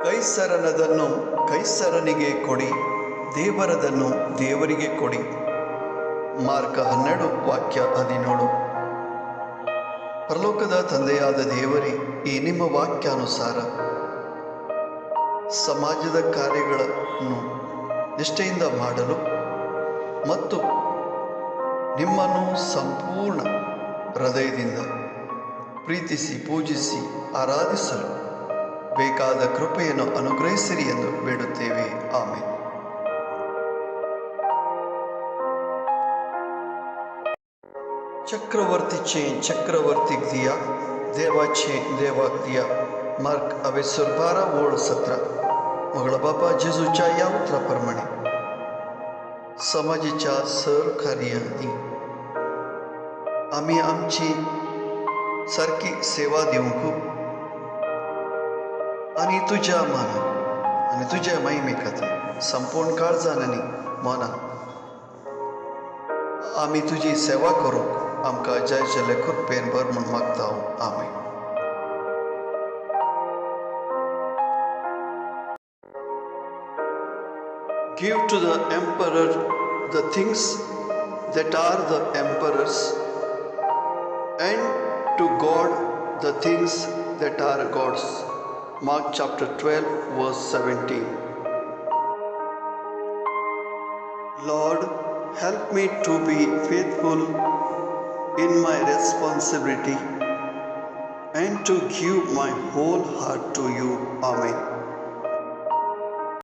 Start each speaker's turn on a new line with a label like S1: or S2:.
S1: ಕೈಸರನದನ್ನು ಕೈಸರನಿಗೆ ಕೊಡಿ, ದೇವರದನ್ನು ದೇವರಿಗೆ ಕೊಡಿ. ಮಾರ್ಕ 12 ವಾಕ್ಯ 17. ಪರಲೋಕದ ತಂದೆಯಾದ ದೇವರೇ, ಈ ನಿಮ್ಮ ವಾಕ್ಯಾನುಸಾರ ಸಮಾಜದ ಕಾರ್ಯಗಳನ್ನು ನಿಷ್ಠೆಯಿಂದ ಮಾಡಲು ಮತ್ತು ನಿಮ್ಮನ್ನು ಸಂಪೂರ್ಣ ಹೃದಯದಿಂದ ಪ್ರೀತಿಸಿ ಪೂಜಿಸಿ ಆರಾಧಿಸಲು ಬೇಕಾದ ಕೃಪೆಯನ್ನು ಅನುಗ್ರಹಿಸಿರಿ ಎಂದು ಬೇಡುತ್ತೇವೆ. ಆಮೆನ್. चक्रवर्ती चें चक्रवर्ती दिया देवा चें देवा दिया. मार्क 12:17. मंगळ बाबा जेजूच्या या उतराप्रमाणे समाजाच्या सहकार्याने आम्ही आमची सारखी सेवा देऊंक आणि तुझ्या माना आणि तुझ्या महिमे खातीर संपूर्ण काळजांनी मनान आम्ही तुझी सेवा करूंक आमकां जय कृपेन भर म्हूण मागता. आमेन. Give to the emperor the things that are the emperor's, and to God the things that are God's. Mark chapter 12 verse 17. Lord, help me to be faithful in my responsibility and to give my whole heart to you. Amen.